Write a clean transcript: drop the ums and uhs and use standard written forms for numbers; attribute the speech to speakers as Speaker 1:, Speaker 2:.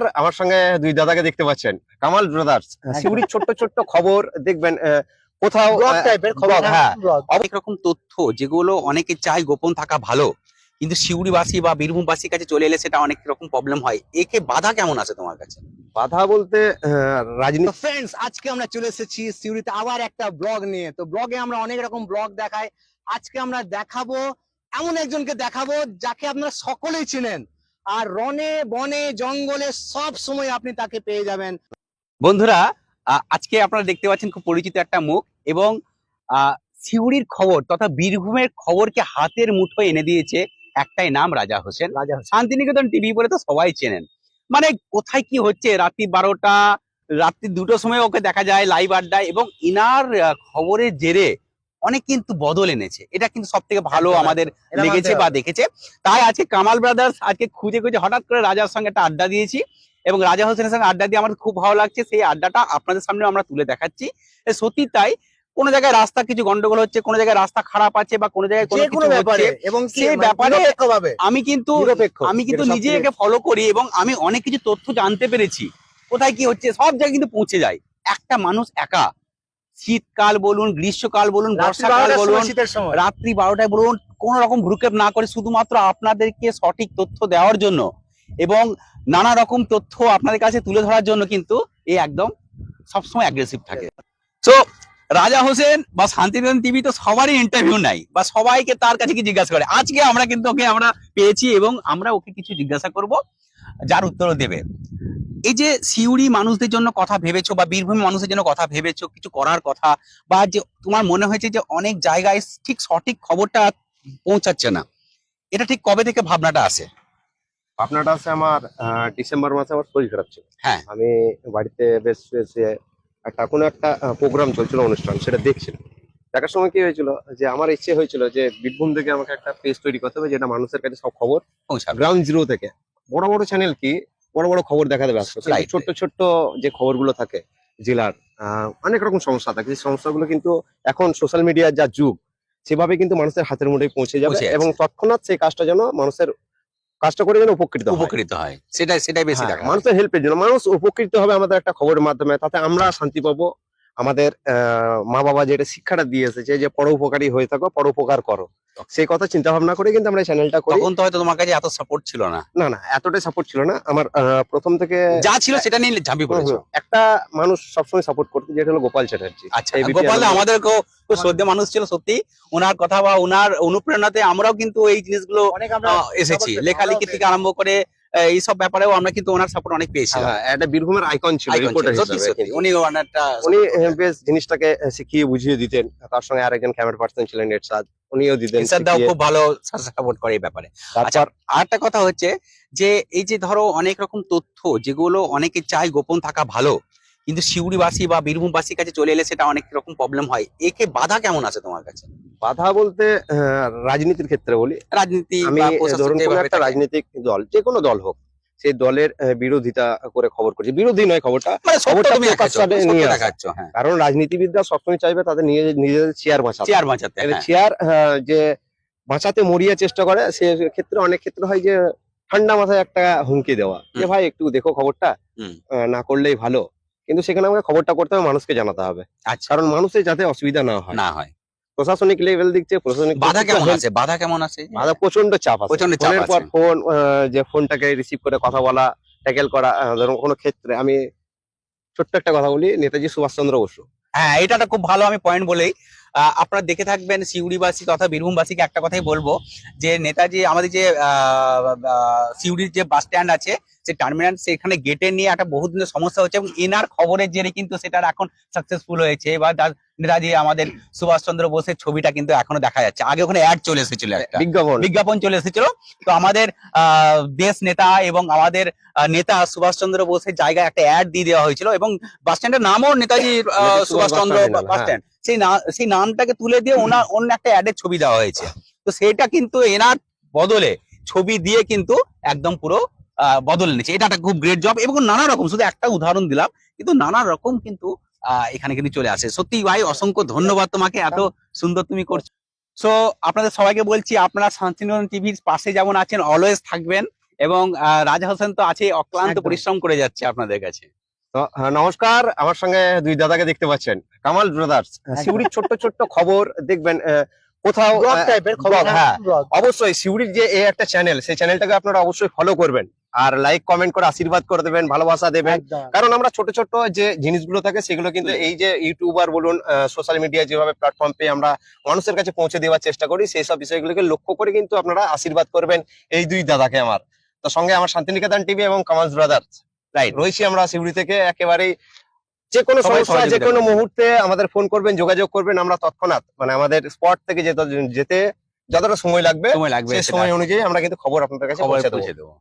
Speaker 1: নমস্কার, আমার সঙ্গে দুই দাদাকে দেখতে পাচ্ছেন, কামাল ব্রাদার্স। সিউড়ির ছোট্ট ছোট্ট খবর দেখবেন, কোথাও
Speaker 2: ব্লগ টাইপের খবর।
Speaker 1: হ্যাঁ,
Speaker 3: অনেক রকম তথ্য যেগুলো অনেকে চায় গোপন থাকা ভালো, কিন্তু সিউড়িবাসী বা বীরভূমবাসীর কাছে চলে এলে সেটা অনেক রকম প্রবলেম হয়। একে বাধা কেমন আছে তোমার কাছে?
Speaker 1: বাধা বলতে রাজনীতি।
Speaker 2: ফ্রেন্ডস, আজকে আমরা চলে এসেছি সিউড়িতে আবার একটা ব্লগ নিয়ে। তো ব্লগে আমরা অনেক রকম ব্লগ দেখাই। আজকে আমরা দেখাবো, এমন একজনকে দেখাবো যাকে আপনারা সকলেই চিনেন, আর রনে বনে জঙ্গলে সব সময় আপনি তাকে পেয়ে যাবেন।
Speaker 3: বন্ধুরা, আজকে আপনারা দেখতে পাচ্ছেন খুব পরিচিত একটা মুখ, এবং সিউড়ির খবর তথা বীরভূমের খবরকে হাতের মুঠোয় এনে দিয়েছে একটাই নাম, রাজা হোসেন। শান্তিনিকেতন টিভি বলে তো সবাই চেনেন। মানে কোথায় কি হচ্ছে, রাত্রি 12টা, রাত্রি 2টোর সময় ওকে দেখা যায় লাইভ আড্ডায়, এবং ইনার খবরের জেরে অনেক কিন্তু বদল এনেছে। এটা কিন্তু সব থেকে ভালো আমাদের লেগেছে বা দেখেছে। তাই আজকে কামাল ব্রাদার্স আজকে খুঁজে খুঁজে হঠাৎ করে রাজার সঙ্গে একটা আড্ডা দিয়েছি, এবং রাজা হোসেনের সঙ্গে আড্ডা দিয়ে আমার খুব ভালো লাগছে। সেই আড্ডাটা আপনাদের সামনে আমরা তুলে দেখাচ্ছি। সত্যি তাই, কোনো জায়গায় রাস্তা কিছু গন্ডগোল হচ্ছে, কোনো জায়গায় রাস্তা খারাপ আছে, বা কোনো জায়গায় কোনো কিছু হচ্ছে,
Speaker 2: এবং
Speaker 3: সেই ব্যাপারে আমি কিন্তু নিজে একে ফলো করি, এবং আমি অনেক কিছু তথ্য জানতে পেরেছি। কোথায় কি হচ্ছে সব জায়গায় কিন্তু পৌঁছে যায়। একটা মানুষ একা, শীতকাল বলুন, গ্রীষ্মকাল বলুন, বর্ষাকাল বলুন, রাত্রি 12টায় বলুন, কোন রকম ভ্রুক্ষেপ না করে শুধুমাত্র আপনাদেরকে সঠিক তথ্য দেওয়ার জন্য এবং নানা রকম তথ্য আপনাদের কাছে তুলে ধরার জন্য কিন্তু এই একদম সবসময় অ্যাগ্রেসিভ থাকে। তো রাজা হোসেন বা শান্তিনিকেতন টিভি তো সবারই ইন্টারভিউ নাই, বা সবাইকে তার কাছে কি জিজ্ঞাসা করে। আজকে আমরা কিন্তু ওকে আমরা পেয়েছি, এবং আমরা ওকে কিছু জিজ্ঞাসা করব, যার উত্তরও দেবে। এই যে সিউড়ি মানুষদের জন্য কথা ভেবেছো, বা বীরভূম মানুষের জন্য কথা ভেবেছো, কিছু করার কথা, বা যে তোমার মনে হয়েছে যে অনেক জায়গায় ঠিক সঠিক খবরটা পৌঁছাচ্ছে না, এটা ঠিক কবে থেকে ভাবনাটা আসে?
Speaker 1: ভাবনাটা আছে আমার ডিসেম্বর মাসে। আমার শরীর খারাপ ছিল,
Speaker 3: হ্যাঁ,
Speaker 1: আমি বাড়িতে বেশ কোনো একটা প্রোগ্রাম চলছিল, অনুষ্ঠান, সেটা দেখছিলাম। দেখার সময় কি হয়েছিল, যে আমার ইচ্ছে হয়েছিল যে বীরভূম থেকে আমাকে একটা পেজ তৈরি করতে হবে, যেটা মানুষের কাছে সব খবর
Speaker 3: পৌঁছাবে।
Speaker 1: গ্রাউন্ড জিরো থেকে। বড় বড় চ্যানেল কি বড় বড় খবর দেখাতে ব্যস্ত, কিন্তু
Speaker 3: Right.
Speaker 1: ছোট্ট ছোট্ট যে খবরগুলো থাকে জেলার, অনেক রকম সমস্যা থাকে, সেই সমস্যাগুলো কিন্তু এখন সোশ্যাল মিডিয়ার যা যুগ, সেভাবে কিন্তু মানুষের হাতের মুঠোয় পৌঁছে যাবে, এবং তৎক্ষণাৎ সেই কাজটা যেন মানুষের কাজটা করে যেন উপকৃত
Speaker 3: হয়। সেটাই বেশি দেখা
Speaker 1: মানুষের হেল্পের জন্য মানুষ উপকৃত হবে আমাদের একটা খবরের মাধ্যমে। তাতে আমরা শান্তি পাবো। আমাদের মা বাবা যেটা শিক্ষাটা দিয়ে এসেছে, যে পরোপকারী হয়ে থাকো, পরোপকার করো, সেই কথা চিন্তা ভাবনা করে কিন্তু আমরা চ্যানেলটা করি।
Speaker 3: তখন তো হয়তো তোমার কাছে এত সাপোর্ট ছিল না।
Speaker 1: না, এতটাই সাপোর্ট ছিল না আমার। প্রথম থেকে
Speaker 3: যা ছিল সেটা নিয়ে ঝাঁপিয়ে পড়েছো।
Speaker 1: একটা মানুষ সবসময় সাপোর্ট করতো, যেটা হলো গোপাল চ্যাটার্জি।
Speaker 3: আচ্ছা, গোপাল আমাদেরকেও খুব শ্রদ্ধেয় মানুষ ছিল সত্যি। ওনার কথা বা ওনার অনুপ্রেরণাতে আমরাও কিন্তু এই জিনিসগুলো এসেছি, লেখালেখি থেকে আরম্ভ করে এইসব ব্যাপারেও আমরা কিন্তু ওনার সাপোর্ট অনেক পেয়েছিলাম।
Speaker 1: একটা বীরভূমের আইকন ছিল রিপোর্টার হিসেবে।
Speaker 3: উনি
Speaker 1: বেশ জিনিসটাকে শিখিয়ে বুঝিয়ে দিতেন। তার সঙ্গে আরেকজন ক্যামেরা পার্সন ছিলেন এরশাদ, উনিও দিতেন,
Speaker 3: খুব ভালো সাপোর্ট করে এই ব্যাপারে। আচ্ছা, আরেকটা কথা হচ্ছে যে এই যে ধরো অনেক রকম তথ্য যেগুলো অনেকে চায় গোপন থাকা ভালো, কিন্তু সিউড়িবাসী বা বীরভূমবাসীর কাছে চলে এলে সেটা অনেক রকম প্রবলেম হয়। একে বাধা কেমন আছে তোমার কাছে?
Speaker 1: বাধা বলতে রাজনীতির ক্ষেত্রে বলি।
Speaker 3: রাজনীতি,
Speaker 1: আমি ধরুন কোনো একটা রাজনৈতিক দল, যে কোনো দল হোক, সেই দলের বিরোধিতা করে খবর করছি, বিরোধী নয় খবরটা, কারণ রাজনীতিবিদরা সবসময় চাইবে তাদের নিজেদের চেয়ার বাঁচাতে। চেয়ার যে বাঁচাতে মরিয়া চেষ্টা করে, সে ক্ষেত্রে অনেক ক্ষেত্রে হয় যে ঠান্ডা মাথায় একটা হুমকি দেওয়া, যে ভাই একটু দেখো খবরটা, না করলেই ভালো। কিন্তু সেখানে আমাকে খবরটা করতে হবে, মানুষকে জানাতে হবে, কারণ মানুষের যাতে অসুবিধা না হয়। প্রশাসনিক লেভেল দিচ্ছে, প্রশাসনিক
Speaker 3: বাধা কেমন আছে?
Speaker 1: বাধা প্রচন্ড চাপ আছে। ফোনের পর ফোন, যে ফোনটাকে রিসিভ করে কথা বলা, ট্যাকেল করা। ধরুন কোনো ক্ষেত্রে আমি ছোট্ট একটা কথা বলি, নেতাজি সুভাষচন্দ্র বসু।
Speaker 3: হ্যাঁ, এটা খুব ভালো আমি পয়েন্ট বলেই আপনারা দেখে থাকবেন। সিউড়িবাসী তথা বীরভূমবাসীকে একটা কথাই বলবো, যে নেতাজি আমাদের যে সিউড়ির যে বাস স্ট্যান্ড আছে, সেই টার্মিনাল, সেখানে গেটে নিয়ে একটা বহুদিনের সমস্যা হচ্ছে, এবং এনার খবরের জেরে কিন্তু সেটার এখন সাকসেসফুল হয়েছে। এবার নেতাজি আমাদের সুভাষচন্দ্র বোসের ছবিটা কিন্তু এখনো দেখা যাচ্ছে। আগে ওখানে অ্যাড চলে এসেছিল, একটা বিজ্ঞাপন চলে এসেছিল। তো আমাদের দেশ নেতা এবং আমাদের নেতা সুভাষচন্দ্র বোসের জায়গায় একটা অ্যাড দিয়ে দেওয়া হয়েছিল, এবং বাস স্ট্যান্ডের নামও নেতাজি সুভাষচন্দ্র বাস স্ট্যান্ড, সেই নামটাকে তুলে দিয়ে অন্য একটা অ্যাডের ছবি দেওয়া হয়েছে। তো সেটা কিন্তু এনার বদলে ছবি দিয়ে কিন্তু একদম পুরো বদল নিচ্ছে। এটা একটা খুব গ্রেট জব, এবং নানা রকম, শুধু একটা উদাহরণ দিলাম, কিন্তু নানা রকম কিন্তু এখানে কিন্তু চলে আসে। সত্যি ভাই, অসংখ্য ধন্যবাদ তোমাকে, এত সুন্দর তুমি করছো। সো আপনাদের সবাইকে বলছি, আপনারা শান্তিনিকেতন টিভির পাশে যেমন আছেন, অলওয়েজ থাকবেন, এবং রাজা হোসেন তো আছে, অক্লান্ত
Speaker 2: একদম।
Speaker 3: পরিশ্রম করে যাচ্ছে আপনাদের কাছে।
Speaker 1: তো নমস্কার, আমার সঙ্গে দুই দাদাকে দেখতে পাচ্ছেন, কামাল ব্রাদার্স। সিউড়ির ছোট্ট ছোট্ট খবর দেখবেন কোথাও
Speaker 2: ব্লগ টাইপের খবর,
Speaker 1: blog, হ্যাঁ।
Speaker 2: ব্লগ।
Speaker 1: অবশ্যই সিউড়ির যে এই একটা চ্যানেল, সেই চ্যানেলটাকে আপনারা অবশ্যই ফলো করবেন আর লাইক কমেন্ট করে আশীর্বাদ করে দেবেন, ভালোবাসা দেবেন।
Speaker 2: একদম।
Speaker 1: কারণ আমরা ছোট ছোট যে জিনিসগুলো থাকে সেগুলো কিন্তু এই যে ইউটিউবার বলুন, সোশ্যাল মিডিয়া যেভাবে প্ল্যাটফর্ম পেয়ে আমরা মানুষের কাছে পৌঁছে দেওয়ার চেষ্টা করি, সেই সব বিষয়গুলোকে লক্ষ্য করে কিন্তু আপনারা আশীর্বাদ করবেন এই দুই দাদাকে আমার। তো সঙ্গে আমার শান্তিনিকেতন টিভি এবং কামাল ব্রাদার্স
Speaker 3: রাইট,
Speaker 1: রয়েছি আমরা সিউড়ি থেকে। একেবারেই যে কোনো
Speaker 3: সবাই
Speaker 1: সমস্যা,
Speaker 3: সহযোগিতা
Speaker 1: যে কোনো
Speaker 3: করবেন।
Speaker 1: মুহূর্তে আমাদের ফোন করবেন, যোগাযোগ করবেন, আমরা তৎক্ষণাৎ মানে আমাদের স্পট থেকে যেতে যতটা সময় লাগবে
Speaker 3: সময় লাগবে
Speaker 1: সেই সময় অনুযায়ী আমরা কিন্তু খবর আপনাদের কাছে
Speaker 3: খবর
Speaker 1: পৌঁছে দেবো।
Speaker 3: পৌঁছে দেবো।